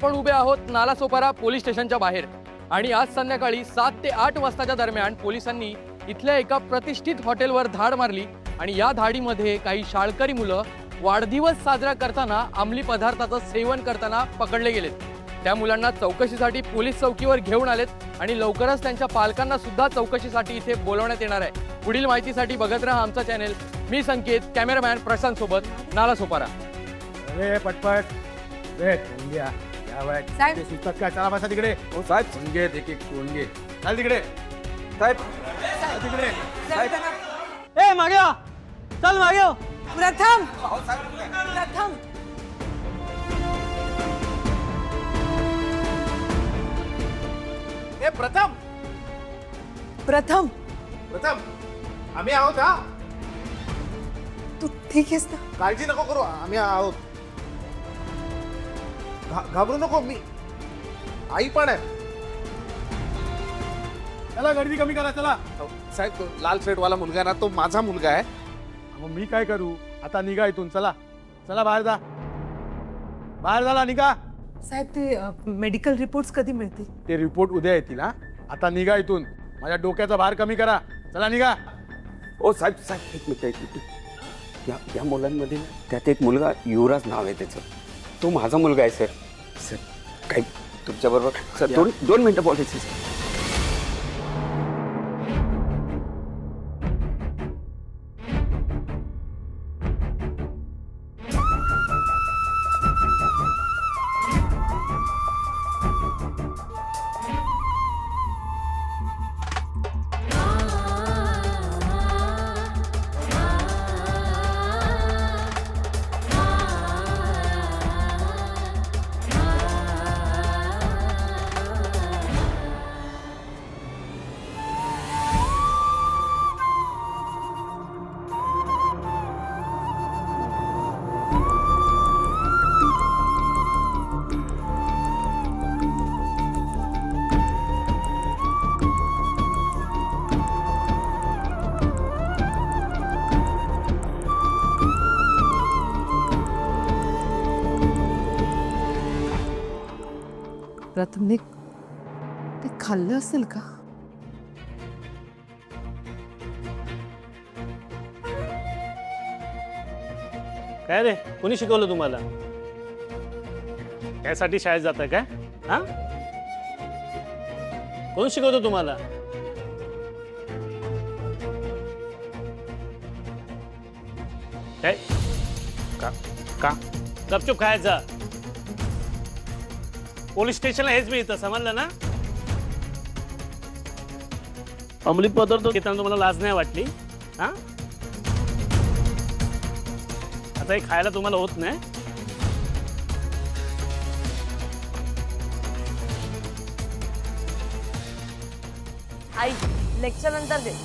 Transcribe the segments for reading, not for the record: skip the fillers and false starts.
आपण उभे आहोत नालासोपारा पोलीस स्टेशनच्या बाहेर आणि आज संध्याकाळी 7 ते 8 वाजताच्या दरम्यान पोलिसांनी इथल्या एका प्रतिष्ठित हॉटेलवर धाड मारली आणि या धाडीमध्ये काही शाळकरी मुलं वाढदिवस साजरा करताना अंमली पदार्थाचं सेवन करताना पकडले गेलेत। त्या मुलांना चौकशीसाठी पोलीस चौकीवर घेऊन आलेत आणि लवकरच त्यांच्या पालकांना सुद्धा चौकशीसाठी इथे बोलवण्यात येणार आहे। पुढील माहितीसाठी बघत राहा आमचा चॅनल। मी संकेत, कॅमेरामॅन प्रशांत सोबत, नालासोपारा। अरे पटपट इंडिया क्या बात साहेब. ते सुचतात काय? चला बसा तिकडे। हो साहेब संगेत एक एक कोणगे चल तिकडे साहेब चल तिकडे। ए मागे आ. चल मागे आ. प्रथम प्रथम ए प्रथम प्रथम प्रथम आम्ही आहोत हा। तू ठीक आहेस ना? काळजी नको करू, आम्ही आहोत। घाबरू नको, मी आई पण आहे। चला गर्दी कमी करा चला। साहेब तो लाल शर्ट वाला मुलगा ना तो माझा मुलगा आहे। मग मी काय करू आता? निघा इथून, चला चला बाहेर जा, बाहेर झाला निघा। साहेब ते मेडिकल रिपोर्ट्स कधी मिळतील? ते रिपोर्ट उद्या येतील हा। आता निघा इथून, माझ्या डोक्याचा भार कमी करा, चला निघा। ओ साहेब साहेब एक मिनिट या मुलांमध्ये ना, त्यात एक मुलगा युवराज नाव आहे त्याचं, तो माझा मुलगा आहे सर। सर काही तुमच्याबरोबर सर दोन मिनिटं बोलायचं सर। प्रथमने ते खाल्लं असेल का? काय रे, कोणी शिकवलं तुम्हाला? त्यासाठी शाळेत जाताय काय? हा, कोण शिकवतो तुम्हाला? काय का का गपचूप खायचा? पोलीस स्टेशनला हेच मिळतं, समजलं ना? अंमली पदार्थ घेताना तुम्हाला लाज नाही वाटली? हा, आता हे खायला तुम्हाला होत नाही? आई लेक्चर नंतर दे,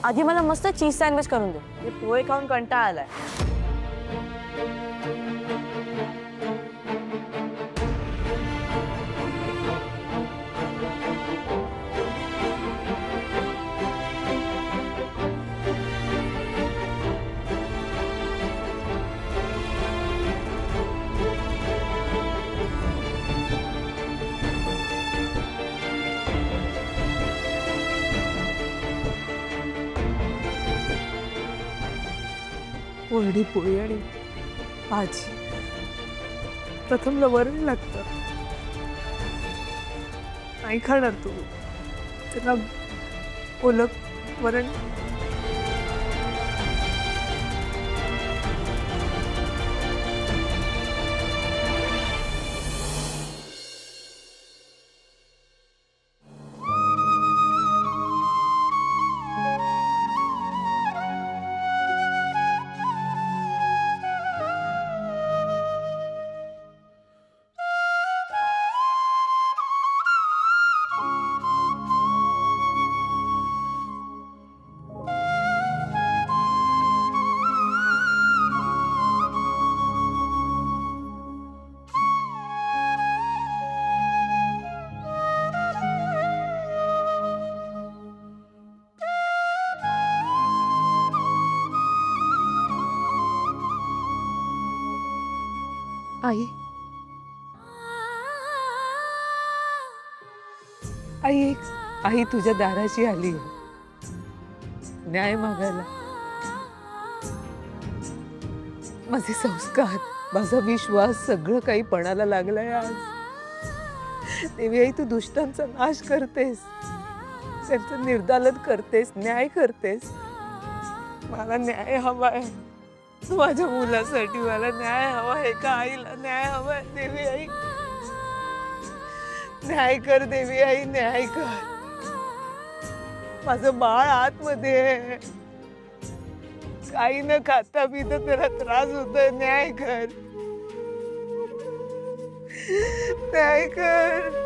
आधी मला मस्त चीज सँडविच करून दे। हे पोहे खाऊन कंटाळा आलाय। कोरडी पोळी आणि भाजी प्रथमला वरण लागतं, नाही खाणार तू? त्याला ओलं वरण आई आई तुझ्या दाराशी आली न्याय मागायला. माझे संस्कार, माझा विश्वास सगळं काही पणाला लागलंय आज. देवी आई, तू दुष्टांचा नाश करतेस, त्यांचं निर्दालन करतेस, न्याय करतेस. मला न्याय हवाय. माझ्या मुलासाठी मला न्याय हवा आहे. का आईला न्याय हवाय. देवी आई, न्याय कर. देवी आई, न्याय कर. माझं बाळ आतमध्ये आहे. काही न खाता मी तर त्याला त्रास होतोय. न्याय कर. न्याय कर.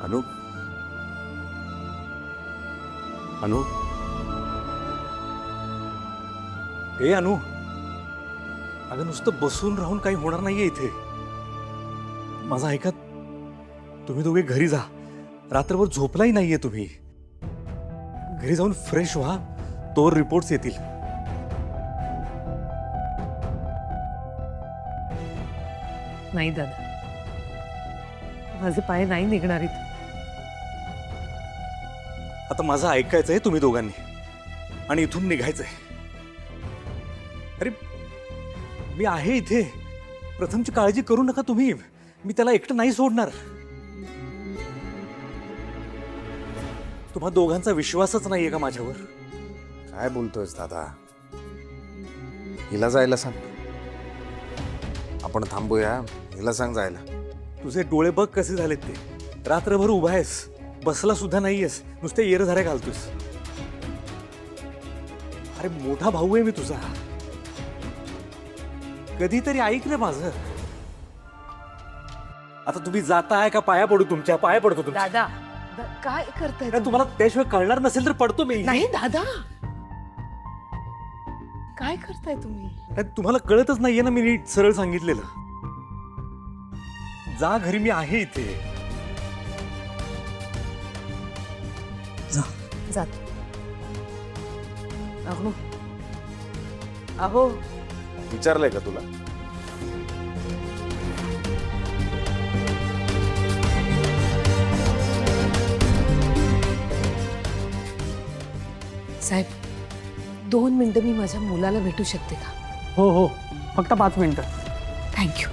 अनु, अनु, ए अनु, अगं नुसतं बसून राहून काही होणार नाहीये इथे. माझं ऐका, तुम्ही दोघे घरी जा. रात्रभर झोपलाही नाहीये तुम्ही. घरी जाऊन फ्रेश व्हा, तोवर रिपोर्ट्स येतील. नाही दादा, माझे पाय नाही निघणार इथं. आता माझं ऐकायचंय तुम्ही दोघांनी, आणि इथून निघायचंय. अरे मी आहे इथे. प्रथमची काळजी करू नका तुम्ही. मी त्याला एकटं नाही सोडणार. तुम्हा दोघांचा विश्वासच नाहीये का माझ्यावर? काय बोलतोयस दादा? हिला जायला सांग. आपण थांबूया. हिला सांग जायला. तुझे डोळे बघ कसे झालेत ते. रात्रभर उभा आहेस, बसला सुद्धा नाहीयेस, नुसते येरझाऱ्या घालतोस. अरे मोठा भाऊ आहे मी तुझा. कधीतरी ऐक रे माझं. आता तुम्ही जाताय का पाया पडू? तुमच्या पाया पडतो तुमच्या. दादा, काय करताय अरे तुम्हाला त्याशिवाय कळणार नसेल तर पडतो मी. नाही दादा, काय करताय तुम्ही? अरे तुम्हाला कळतच नाहीये ना, मी नीट सरळ सांगितलेलं. जा घरी, मी आहे इथे. जात. अहो अहो, विचारलंय का तुला? साहेब, 2 मिनिटं मी माझ्या मुलाला भेटू शकते का? हो हो, फक्त 5 मिनिटं. थँक्यू.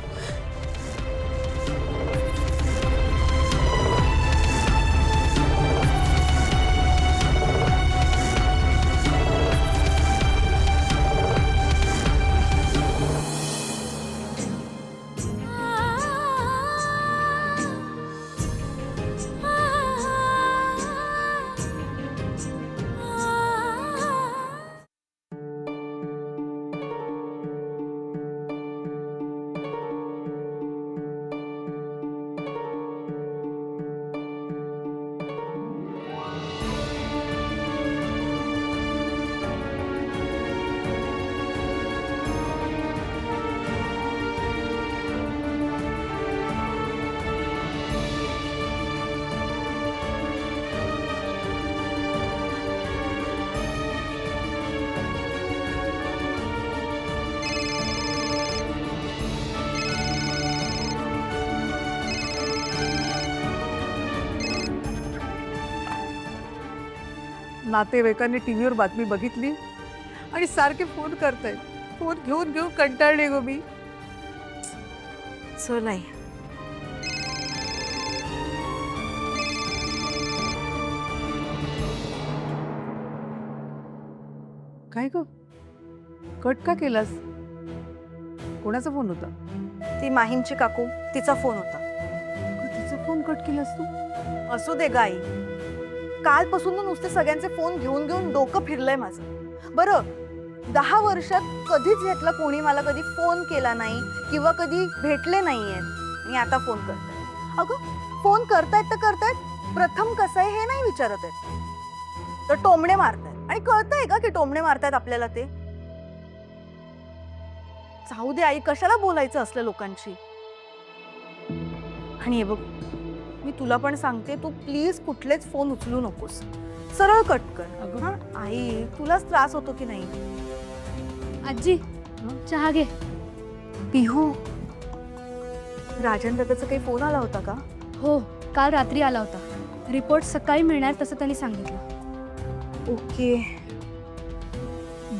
नातेवाईकांनी टीव्हीवर बातमी बघितली आणि सारखे फोन करतायत. फोन घेऊन घेऊन कंटाळले गो मी. चल आई. काय ग, कट का केलास? कोणाचा फोन होता? ती माहीमची काकू, तिचा फोन होता. तिचा फोन कट केलास तू? असू दे गाई. कालपासून ना नुसते सगळ्यांचे फोन घेऊन घेऊन डोकं फिरलंय माझं. बरं, 10 वर्षात कधीच यातला कोणी मला कधी फोन केला नाही किंवा कधी भेटले नाहीये. आणि आता फोन करतायत. अगं फोन करतायत तर करतायत, प्रथम कसं आहे हे नाही विचारत आहेत, तर टोमणे मारतायत. आणि कळतंय का की टोमणे मारतायत आपल्याला ते? जाऊ दे आई, कशाला बोलायचं असल्या लोकांशी. आणि हे बघ, मी तुला पण सांगते, तू प्लीज कुठलेच फोन उचलू नकोस, सरळ कट कर. हा आई, तुलाच त्रास होतो की नाही? आजी चहा घे. पिहू, राजन दादाचा काही फोन आला होता का? हो, काल रात्री आला होता. रिपोर्ट सकाळी मिळणार तसं त्यांनी सांगितलं. ओके.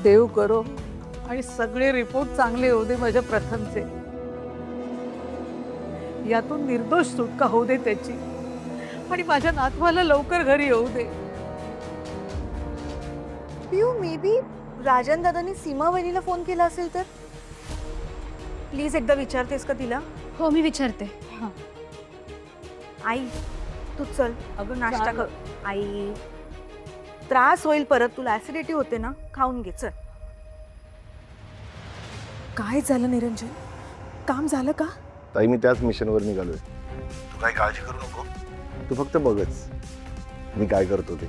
देव करो आणि सगळे रिपोर्ट चांगले होऊ दे माझ्या प्रथमचे. यातून निर्दोष सुटका होऊ दे त्याची, आणि माझ्या नातवाला लवकर घरी येऊ दे. पिहू, मे बी राजन दादांनी सीमा वहिनीला फोन केला असेल तर प्लीज एकदा विचारतेस का तिला? हो, मी विचारते. आई तू चल, अगं नाश्ता कर. आई, त्रास होईल परत, तुला ऍसिडिटी होते ना, खाऊन घे चल. काय झालं निरंजन? काम झालं का? ताई मी त्याच मिशनवर निघालोय. तू काही काळजी करू नको, तू फक्त बघच मी काय करतो ते.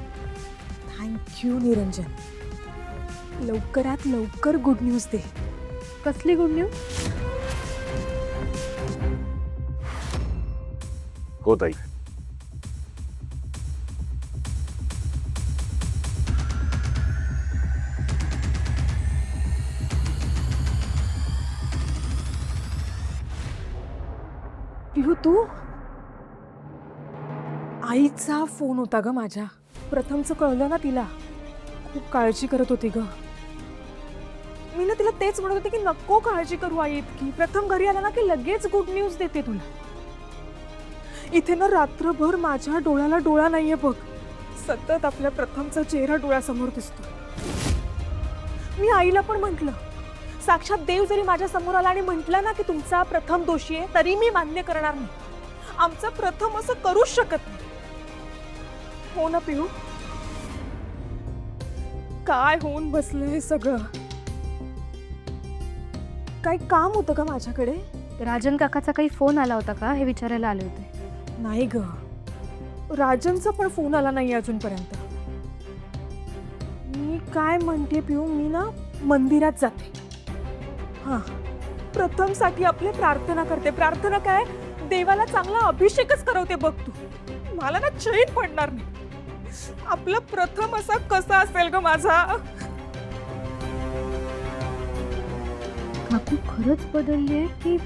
थँक्यू निरंजन. लवकरात लवकर गुड न्यूज दे. कसली गुड न्यूज? हो ताई. पिहू तू? आईचा फोन होता ग माझ्या. प्रथमचं कळलं ना तिला. खूप काळजी करत होती ग. मी ना तिला तेच म्हणत होते की नको काळजी करू आई इतकी. प्रथम घरी आला ना की लगेच गुड न्यूज देते तुला. इथे ना रात्रभर माझ्या डोळ्याला डोळा नाहीये बघ. सतत आपल्या प्रथमचा चेहरा डोळ्यासमोर दिसतो. मी आईला पण म्हटलं, साक्षात देव जरी माझ्या समोर आला आणि म्हटला ना की तुमचा प्रथम दोषी आहे, तरी मी मान्य करणार नाही. आमचा प्रथम असं करूच शकत नाही. हो ना पिहू? काय होऊन बसलं हे सगळं? काही काम होतं का माझ्याकडे? राजन काकाचा काही फोन आला होता का हे विचारायला आले होते. नाही ग, राजनचा पण फोन आला नाही अजूनपर्यंत. मी काय म्हणते पिऊ, मी ना मंदिरात जाते. हा, प्रथमसाठी आपले प्रार्थना करते. प्रार्थना काय, देवाला चांगला अभिषेकच करवते बघ तू. मला ना चैन पडणार नाही. आपलं प्रथम असा कसा असेल ग माझा? काकू खरंच बदलली आहे की?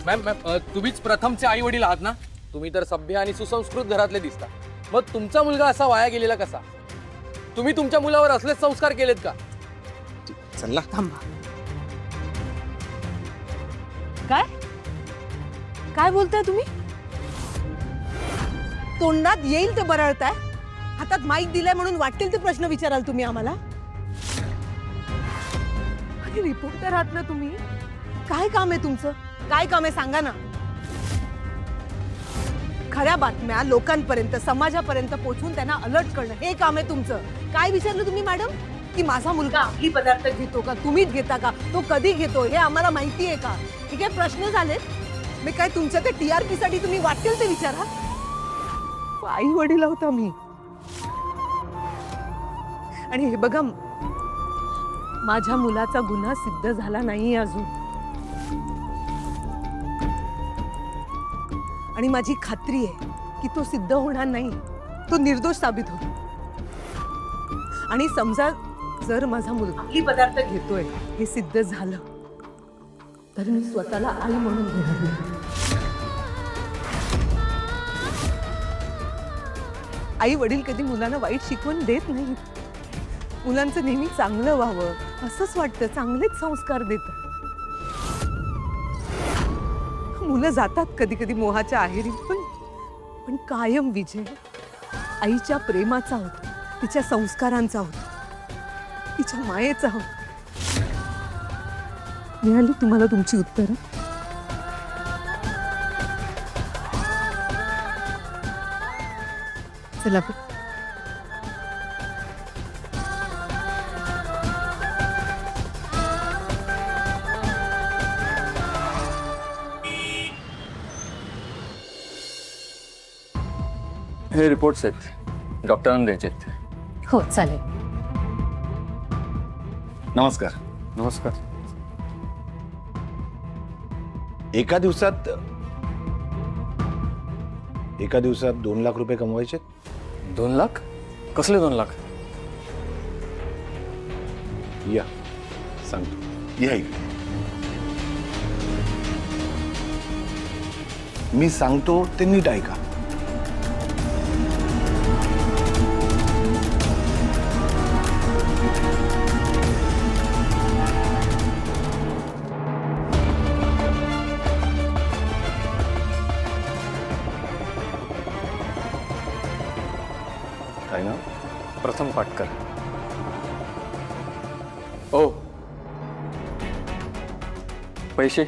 मॅम तुम्हीच प्रथमचे आई वडील आहात ना? तुम्ही तर सभ्य आणि सुसंस्कृत घरातले दिसता. मग तुमचा मुलगा असा वाया गेलेला कसा? तुम्ही तुमच्या मुलावर असलेच संस्कार केलेत का? चल ना. थांबा. काय काय बोलताय तुम्ही? तोंडात येईल ते बरळताय. हातात माईक दिलाय म्हणून वाटेल ते प्रश्न विचाराल तुम्ही आम्हाला? आणि रिपोर्टर आहात ना तुम्ही? काय काम आहे तुमचं? काय काम आहे सांगा ना. खऱ्या बातम्या लोकांपर्यंत, समाजापर्यंत पोहोचवून त्यांना अलर्ट करणं हे काम आहे तुमचं. काय विचारलं तुम्ही मॅडम? की माझा मुलगा अंमली पदार्थ घेतो का, तुम्हीच घेता का, तो कधी घेतो हे आम्हाला माहिती आहे का? हे काय प्रश्न झालेत? मी काय तुमच्या ते TRP साठी तुम्ही वाटेल ते विचारा. आई वडील होता मी. आणि हे बघा, माझ्या मुलाचा गुन्हा सिद्ध झाला नाही अजून. आणि माझी खात्री आहे की तो सिद्ध होणार नाही. तो निर्दोष साबित होतो. आणि समजा जर माझा मुलगा अंमली पदार्थ घेतोय हे सिद्ध झालं तर मी स्वतःला आई म्हणून घेणार नाही. आई वडील कधी मुलांना वाईट शिकवण देत नाहीत. मुलांचं नेहमी चांगलं व्हावं असंच वाटतं. चांगलेच संस्कार देतात. मुलं जातात कधी कधी मोहाच्या आहेरीत, पण कायम विजय आईच्या प्रेमाचा होता, तिच्या संस्कारांचा होता, तिच्या मायेचा होता. मिळाली तुम्हाला तुमची उत्तरं? चला हे रिपोर्ट्स आहेत, डॉक्टरांना द्यायचे आहेत. हो चालेल. नमस्कार. नमस्कार. एका दिवसात 2 लाख रुपये कमवायचे? 2 लाख? कसले 2 लाख? या सांगतो. या इकडे. मी सांगतो ते नीट ऐका. काय ना? प्रथम पाटकर. ओ पैसे?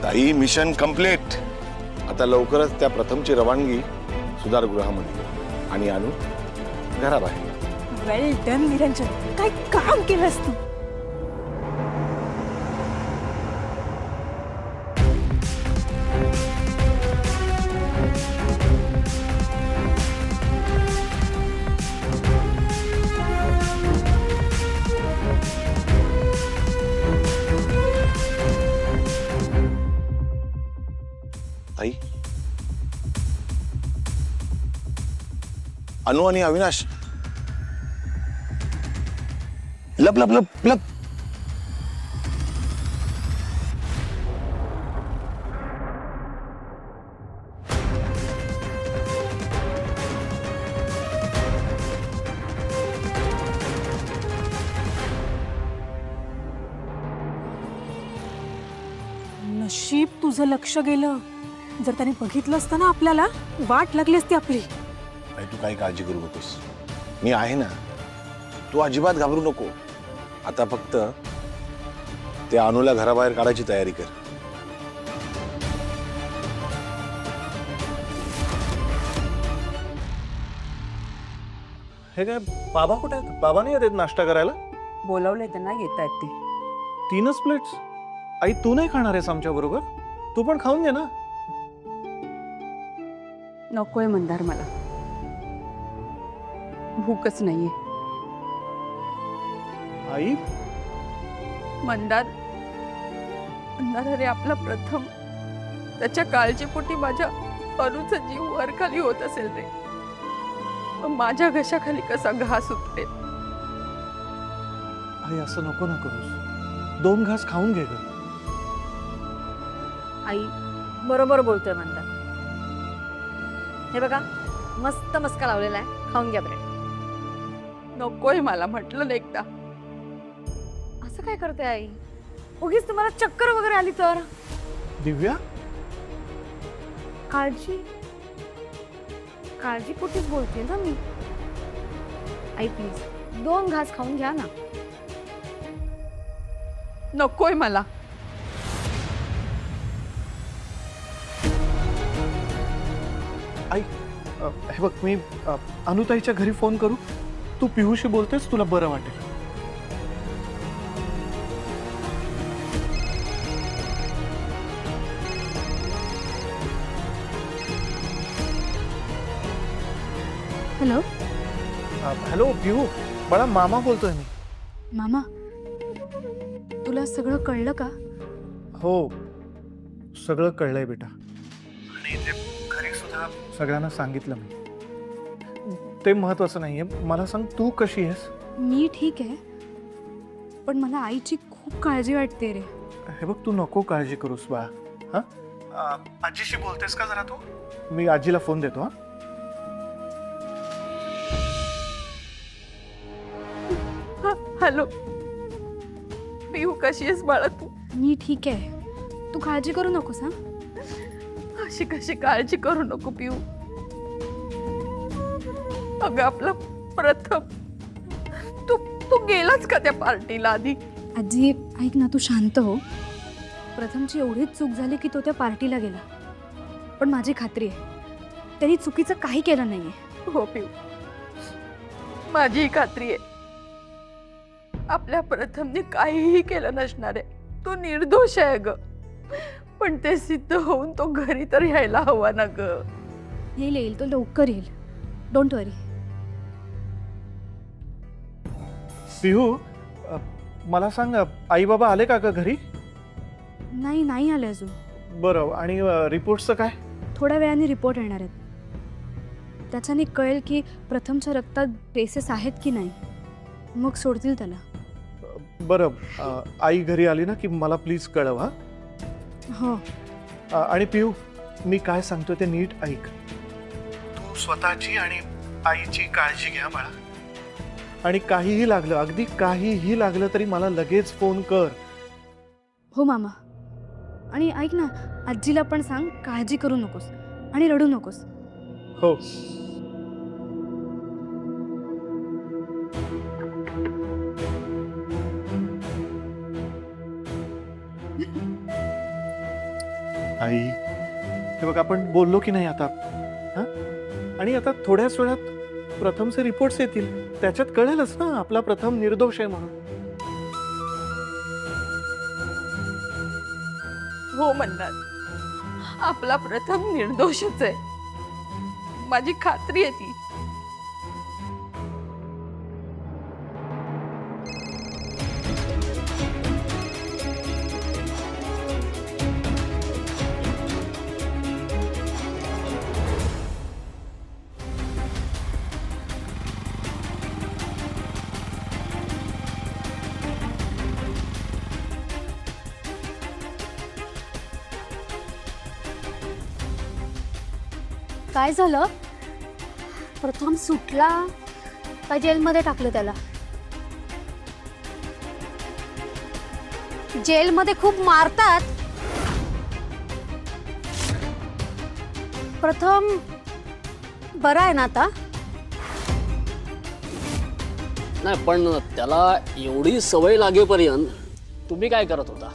ताई, मिशन कंप्लीट. आता लवकरच त्या प्रथमची रवानगी सुधारगृहामध्ये आणि अनु घराबाहेर. वेल डन निरंजन, काय काम केलंस तू. ताई, अनु आणि अविनाश लप लप लप लप. नशीब तुझं लक्ष गेलं. जर त्याने बघितलं असतं ना आपल्याला, वाट लागली असती आपली. ताई, तू काही काळजी करू नकोस. मी आहे ना. तू अजिबात घाबरू नको. आता फक्त त्या अनुला घराबाहेर काढायची तयारी कर. हे काय, बाबा कुठे आहेत? बाबा नाही येत नाश्ता करायला? बोलावलंय त्यांना, येत आहेत ते. 3च प्लेट्स? आई, तू नाही खाणार आहेस आमच्या बरोबर? तू पण खाऊन घे ना. नकोय मंदार, मला भूकच नाहीये. आई, मंदार, अरे आपला प्रथम, त्याच्या काळजीपोटी माझ्या अनुचा जीव वरखाली होत असेल रे. माझ्या घशाखाली कसा घास उठते. आई असं नको ना करूस. 2 घास खाऊन घे ग. आई बरोबर बोलतोय मंदार. हे बघा, मस्त मस्का लावलेला आहे, खाऊन घ्या ब्रेड. नकोय मला, म्हटलं ना एकदा. असं काय करते आई? उगीच तुम्हाला चक्कर वगैरे आली तर? दिव्या, काळजीपोटीच बोलते ना मी. आई प्लीज 2 घास खाऊन घ्या ना. नकोय मला. आई, हे बघ, मी अनुताईच्या घरी फोन करू? तू पिहूशी बोलतेस, तुला बरं वाटेल. हॅलो हॅलो पिऊ, बाळा मामा बोलतोय मी. मामा, तुला सगळं कळलं का? हो, सगळं कळलंय बेटा. आणि ते घरी सुद्धा सगळ्यांना सांगितलं मी. ते महत्वाचं नाहीये. मला सांग, तू कशी आहेस? मी ठीक आहे, पण मला आईची खूप काळजी वाटते रे. हे बघ, तू नको काळजी करूस बाळा. हा, आजीशी बोलतेस का जरा तू? मी आजीला फोन देतो. हा, हॅलो पिऊ, कशी आहेस बाळा तू? मी ठीक आहे, तू काळजी करू नकोस. हा, अशी कशी काळजी करू नको पिऊ. अगं आपला प्रथम, तू गेलाच का त्या पार्टीला आधी? आजी ऐक ना, तू शांत हो. प्रथमची एवढीच चूक झाली की तो त्या पार्टीला गेला, पण माझी खात्री आहे त्यांनी चुकीचं काही केलं नाहीये. हो पिऊ, माझीही खात्री आहे. आपल्या प्रथमने काहीही केलं नसणार आहे. तो निर्दोष आहे ग, पण ते सिद्ध होऊन तो घरी तर यायला हवा ना ग. येईल, तो लवकर येईल. डोंट वरी. पिहू, मला सांग, आई बाबा आले का ग घरी? नाही आले अजून. बरं, आणि रिपोर्टचं काय? थोड्या वेळाने रिपोर्ट येणार आहेत. त्याच्याने कळेल की प्रथमच्या रक्तात ट्रेसेस आहेत की नाही, मग सोडतील त्याला. बरं, आई घरी आली ना की मला प्लीज कळव. हा, हो. आणि पिहू, मी काय सांगतोय ते नीट ऐक. तू स्वतःची आणि आईची काळजी घ्या बाळा. आणि काहीही लागलं, अगदी काहीही लागलं तरी मला लगेच फोन कर. हो मामा. आणि ऐक ना, आजीला पण सांग काळजी करू नकोस आणि रडू नकोस. हो. आई, हे बघ, आपण बोललो की नाही आता? हा, आणि आता थोड्याच वेळात प्रथमचे रिपोर्ट्स येतील. त्याच्यात कळेलच ना आपला प्रथम निर्दोष आहे म्हणून. हो म्हणणार, आपला प्रथम निर्दोषच आहे. माझी खात्री आहे ती. काय झालं? प्रथम सुटला का जेलमध्ये टाकलं त्याला? जेलमध्ये खूप मारतात. प्रथम बरा आहे ना आता? नाही, पण त्याला एवढी सवय लागेपर्यंत तुम्ही काय करत होता?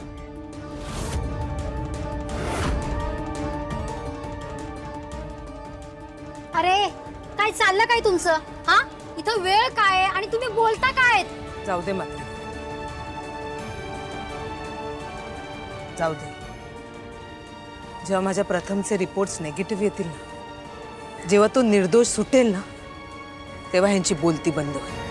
अरे काय चाललं काय तुमचं? हा, इथं वेळ काय आणि तुम्ही बोलता काय? जाऊ दे मात्र, जाऊ दे. जेव्हा माझ्या प्रथमचे रिपोर्ट्स नेगेटिव्ह येतील ना, जेव्हा तो निर्दोष सुटेल ना, तेव्हा ह्यांची बोलती बंद होईल.